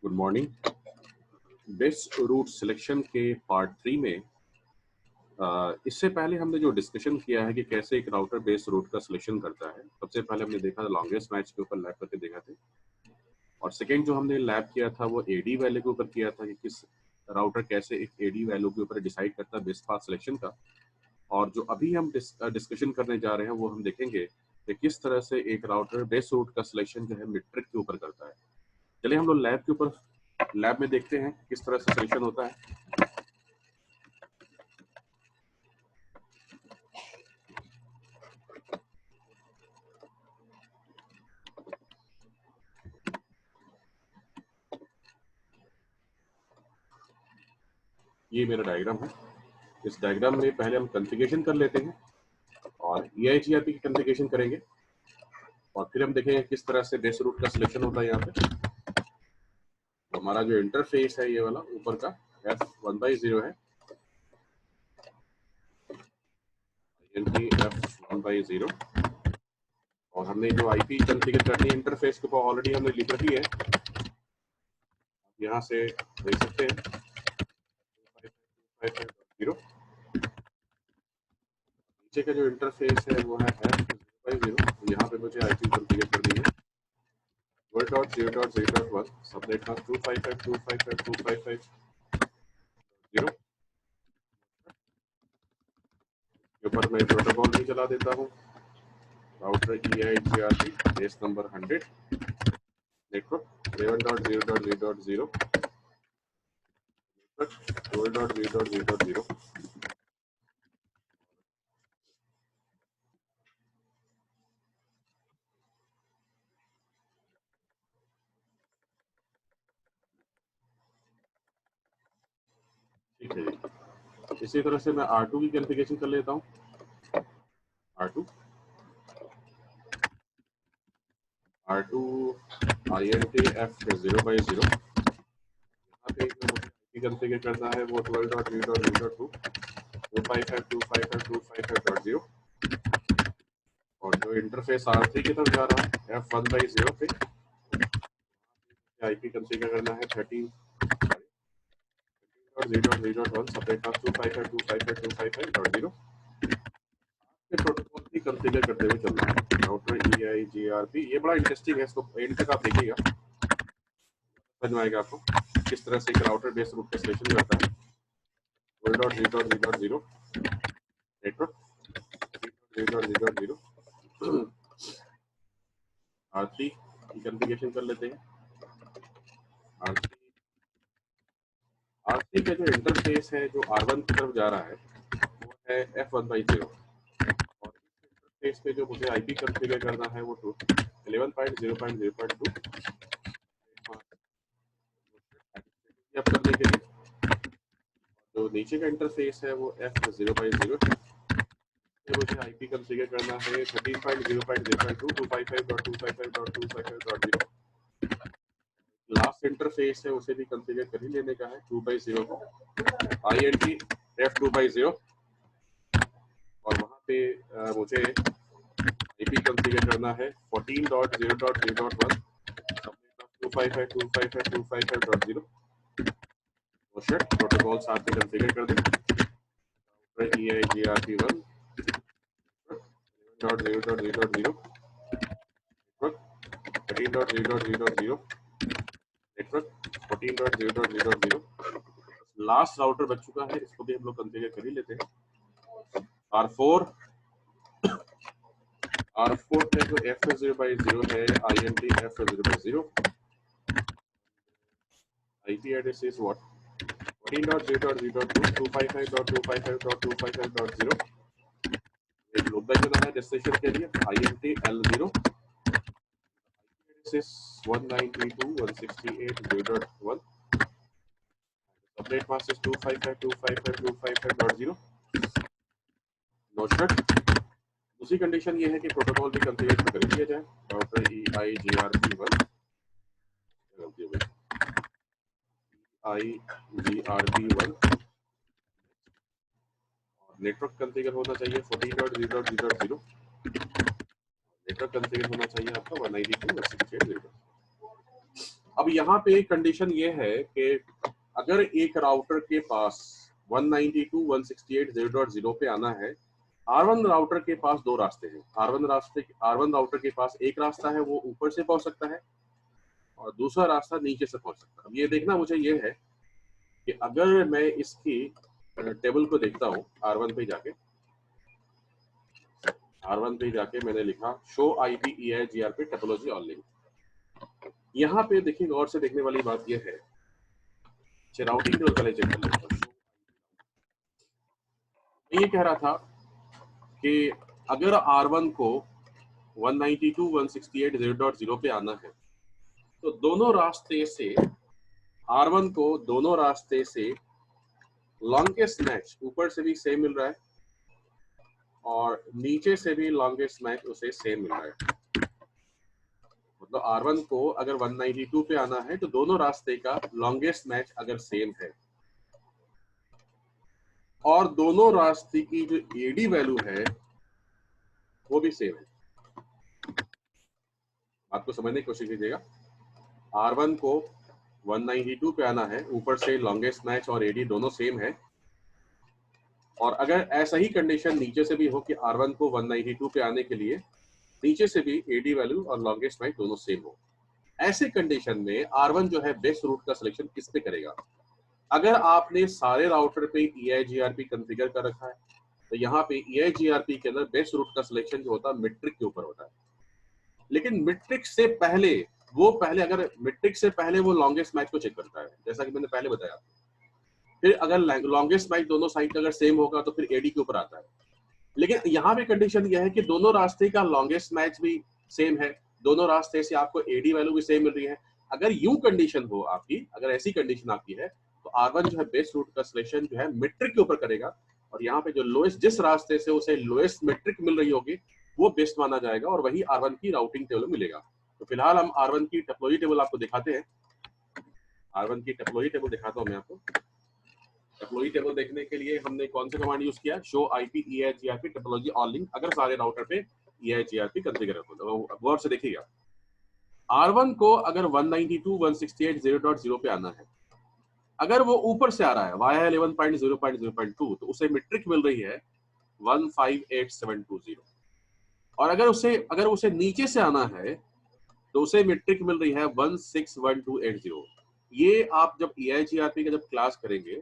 Good morning. Best route selection के part 3 में इससे पहले हमने जो डिस्कशन किया है कि कैसे एक राउटर बेस्ड रूट का सिलेक्शन करता है, सबसे पहले हमने देखा था लॉन्गेस्ट मैच के ऊपर लैब करके देखा थे, और सेकेंड जो हमने लैब किया था वो एडी वैल्यू के ऊपर किया था कि किस राउटर कैसे एक एडी वैल्यू के ऊपर डिसाइड करता है बेस्ट पाथ सिलेक्शन का। और जो अभी हम डिस्कशन करने जा रहे हैं वो हम देखेंगे कि किस तरह से एक राउटर बेस्ट रूट का सिलेक्शन जो है मीट्रिक के ऊपर करता है। चलिए हम लोग लैब के ऊपर लैब में देखते हैं किस तरह से सिलेक्शन होता है। ये मेरा डायग्राम है। इस डायग्राम में पहले हम कॉन्फ़िगरेशन कर लेते हैं और EIGRP की कॉन्फ़िगरेशन करेंगे और फिर हम देखेंगे किस तरह से बेस रूट का सिलेक्शन होता है। यहाँ पे तो हमारा जो इंटरफेस है ये वाला ऊपर का F1/0 है, F1/0, और हमने जो IP कॉन्फ़िगर करनी है इंटरफेस के ऊपर ऑलरेडी हमने लिख रखी है, यहाँ से देख सकते हैं 255.0। नीचे का जो इंटरफेस है वो है F0/0, यहाँ पे मुझे IP कॉन्फ़िगर करनी है 12.0.0.1 सबनेट मास्क 255.255.255.0 के ऊपर मैं प्रोटोकॉल भी चला देता हूँ। Router EIGRP base number 100 network 11.0.0.0 network 12.0.0.0। ठीक है जी। इसी तरह से मैं R2 की कॉन्फ़िगरेशन कर लेता हूँ। R2 INT F0/0, यहाँ पे जो मुझे कॉन्फ़िगर करना है वो 12.0.0.2 255.255.255.0, और जो इंटरफेस R3 की तरफ जा रहा है F1/0 पे IP कॉन्फ़िगर करना है 13.0.0.1 सबनेट मास्क 255.255.255.0। प्रोटोकॉल भी कॉन्फ़िगर करते हुए चलना है। राउटर EIGRP ये बड़ा इंटरेस्टिंग है, इसको एंड तक आप देखिएगा, समझ में आएगा आपको किस तरह से एक राउटर बेस्ड रूट का सिलेक्शन करता है। 12.0.0.0 नेटवर्क 3.0.0.0 R3 की कॉन्फ़िगरेशन कर लेते हैं। R3 का जो इंटरफेस है जो R1 की तरफ जा रहा है वो है F1/0, और इंटरफेस पे जो मुझे IP कॉन्फ़िगर करना है वो 11.0.0.2 करने के लिए। जो नीचे का इंटरफेस है वो F0/0 है, मुझे IP कॉन्फ़िगर करना है 13.0.0.2 255.255.255.0। लास्ट इंटरफेस है उसे भी कॉन्फ़िगर कर ही लेने का है 2/0 को INT F2/0, और वहाँ पे मुझे IP कॉन्फ़िगर करना है 14.0.0.1 255.255.255.0। प्रोटोकॉल साथ में कॉन्फ़िगर कर दें। EIGRP1 11.0.0.0 13.0.0.0 network 14.0.0.0। लास्ट राउटर बच चुका है, इसको भी हम लोग कॉन्फ़िगर कर ही लेते हैं। R4 पे जो F0/0 है INT F0/0, IP address is what 14.0.0.2 255.255.255.0। एक ग्लोबल चुना है डेस्टिनेशन के लिए INT L0 is 192.168.0.1 subnet mask is 255.255.255.0। Noted. दूसरी कंडीशन ये है कि प्रोटोकॉल भी कॉन्फ़िगर कर दिया जाए। राउटर EIGRP1 नेटवर्क कॉन्फ़िगर होना चाहिए 14.0.0.0। नेटवर्क कॉन्फ़िगर होना चाहिए आपका 192.168.0। अब यहाँ पे कंडीशन ये है कि अगर एक राउटर के पास 192.168.0.0 पे आना है, R1 राउटर के पास दो रास्ते हैं। R1 राउटर के पास एक रास्ता है, वो ऊपर से पहुंच सकता है और दूसरा रास्ता नीचे से पहुंच सकता है। अब ये देखना मुझे ये है कि अगर मैं इसकी टेबल को देखता हूँ, R1 पे जाके मैंने लिखा show IP EIGRP topology on link. यहाँ पे देखिए, गौर से देखने वाली बात ये है, राउटिंग टेबल पहले चेक कर लेते हैं। ये कह रहा था कि अगर R1 को 192.168.0.0 पे आना है तो दोनों रास्ते से R1 को दोनों रास्ते से लॉन्गेस्ट मैच ऊपर से भी सेम मिल रहा है और नीचे से भी लॉन्गेस्ट मैच उसे सेम मिल रहा है। मतलब R1 को अगर 192 पे आना है तो दोनों रास्ते का लॉन्गेस्ट मैच अगर सेम है और दोनों रास्ते की जो एडी वैल्यू है वो भी सेम है। बात को समझने की कोशिश कीजिएगा। R1 को 192 पे आना है, ऊपर से लॉन्गेस्ट मैच और एडी दोनों सेम है, और अगर ऐसा ही कंडीशन नीचे से भी हो कि R1 को 192 पे आने के लिए नीचे से भी एडी वैल्यू और लॉन्गेस्ट मैच दोनों सेम हो, ऐसे कंडीशन में R1 जो है बेस्ट रूट का सिलेक्शन किस पे करेगा? अगर आपने सारे राउटर पे EIGRP कॉन्फ़िगर कर रखा है तो यहाँ पे EIGRP के अंदर बेस्ट रूट का सिलेक्शन जो होता है मीट्रिक के ऊपर होता है। लेकिन मीट्रिक से पहले अगर मीट्रिक से पहले वो लॉन्गेस्ट मैच को चेक करता है, जैसा कि मैंने पहले बताया। फिर अगर लॉन्गेस्ट मैच दोनों साइड का अगर सेम होगा तो फिर एडी के ऊपर आता है। लेकिन यहाँ पे कंडीशन यह है कि दोनों रास्ते का लॉन्गेस्ट मैच भी सेम है, दोनों रास्ते से आपको एडी वैल्यू भी सेम मिल रही है। अगर यूं कंडीशन हो आपकी, अगर ऐसी कंडीशन आपकी है तो R1 जो है बेस्ट रूट का सिलेक्शन जो है मीट्रिक के ऊपर करेगा, और यहाँ पे जो लोएस्ट, जिस रास्ते से उसे लोएस्ट मीट्रिक मिल रही होगी वो बेस्ट माना जाएगा और वही R1 की राउटिंग टेबल मिलेगा। तो फिलहाल हम R1 की टोपोलॉजी टेबल आपको दिखाते हैं। R1 की टोपोलॉजी टेबल दिखाता हूँ मैं आपको। टोपोलॉजी टेबल देखने के लिए हमने कौन सा कमांड यूज किया? Show IP EIGRP topology on link, अगर सारे राउटर पे EIGRP कॉन्फ़िगर हो तो गौर से देखिएगा। R1 को अगर 192.168.0.0 पे आना है, अगर वो ऊपर से आ रहा है वाया 11.0.0.2 तो उसे मीट्रिक मिल रही है 158720, और अगर उसे नीचे से आना है तो उसे मीट्रिक मिल रही है 161280। ये आप जब EIGRP का जब क्लास करेंगे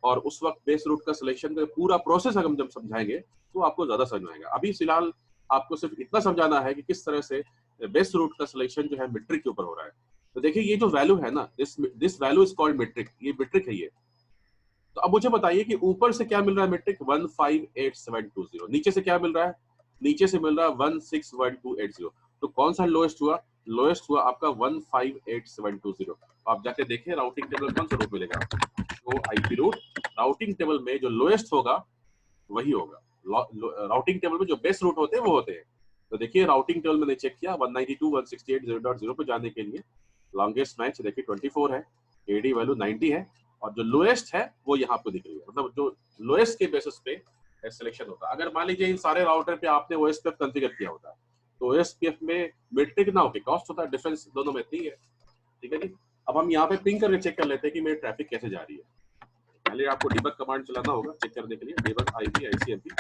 और उस वक्त बेस रूट का सिलेक्शन का पूरा प्रोसेस हम जब समझाएंगे तो आपको ज्यादा समझ में आएगा। अभी फिलहाल आपको सिर्फ इतना समझाना है कि किस तरह से बेस रूट का सिलेक्शन जो है मीट्रिक के ऊपर हो रहा है। तो देखिए ये जो वैल्यू है ना, this value is called metric, ये मीट्रिक है ये। तो अब मुझे बताइए कि ऊपर से क्या मिल रहा है मीट्रिक 158720, नीचे से क्या मिल रहा है? नीचे से मिल रहा है 161280। तो कौन सा लोएस्ट हुआ? लोएस्ट हुआ आपका 158720। आप जाके देखिए राउटिंग टेबल कौन सा रूट मिलेगा आपको, तो IP रूट। राउटिंग टेबल में जो लोएस्ट होगा वही होगा। राउटिंग टेबल में जो बेस्ट रूट होते हैं वो होते हैं। तो देखिए राउटिंग टेबल मैंने चेक किया, 192.168.0.0 पे जाने के लिए लॉन्गेस्ट मैच देखिए 24 है, एडी वैल्यू 90 है, और जो लोएस्ट है वो यहाँ पे दिख रही है। मतलब जो लोएस्ट के बेसिस पे सिलेक्शन होता है। अगर मान लीजिए इन सारे राउटर पे आपने OSPF कॉन्फ़िगर किया होता है तो OSPF में मीट्रिक ना होके कॉस्ट होता है, डिफरेंस दोनों में इतनी है। ठीक है जी। अब हम यहाँ पे पिंग करके चेक कर लेते हैं कि मेरी ट्रैफिक कैसे जा रही है। पहले आपको डिबग कमांड चलाना होगा चेक करने के लिए, डिबग IP ICMP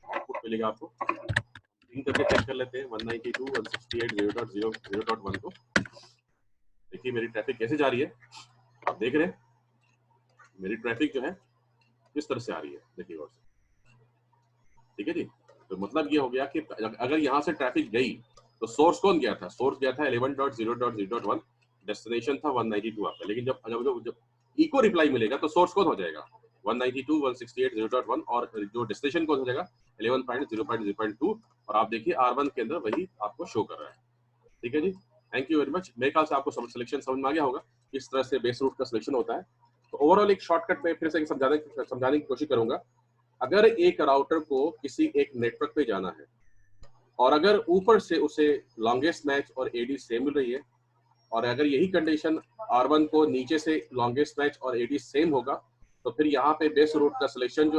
आउटपुट मिलेगा आपको। पिंग करके चेक कर लेते हैं 192.168.0.0.1 को। देखिए मेरी ट्रैफिक कैसे जा रही है, आप देख रहे हैं मेरी ट्रैफिक जो है किस तरह से आ रही है, देखिए और से। ठीक है जी। तो मतलब ये हो गया कि अगर यहाँ से ट्रैफिक गई तो सोर्स कौन गया था? सोर्स गया था 11.0.0.1, डेस्टिनेशन था 192 आपका। लेकिन जब इको रिप्लाई मिलेगा तो सोर्स कौन हो जाएगा? 192.168.0.1, और जो डेस्टिनेशन कौन हो जाएगा? 11.0.0.2, और आप देखिए R1 के अंदर वही आपको शो कर रहा है। ठीक है जी। Thank you very much. मेरे ख्याल से आपको सिलेक्शन समझ में आ गया होगा किस तरह से बेस रूट का सिलेक्शन होता है। तो ओवरऑल एक शॉर्टकट में फिर से समझाने की कोशिश करूंगा। अगर एक राउटर को किसी एक नेटवर्क पे जाना है और अगर ऊपर से उसे लॉन्गेस्ट मैच और एडी सेम मिल रही है, और अगर यही कंडीशन R1 को नीचे से लॉन्गेस्ट मैच और एडी सेम होगा, तो फिर यहाँ पे बेस रूट का सिलेक्शन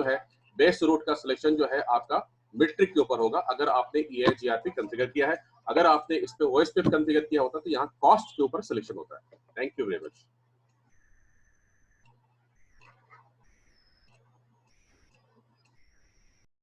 जो है आपका मीट्रिक के ऊपर होगा, अगर आपने EIGRP कॉन्फ़िगर किया है। अगर आपने इस पे ओएसपीएफ कॉन्फ़िगर किया होता तो यहाँ कॉस्ट के ऊपर सिलेक्शन होता है। Thank you very much.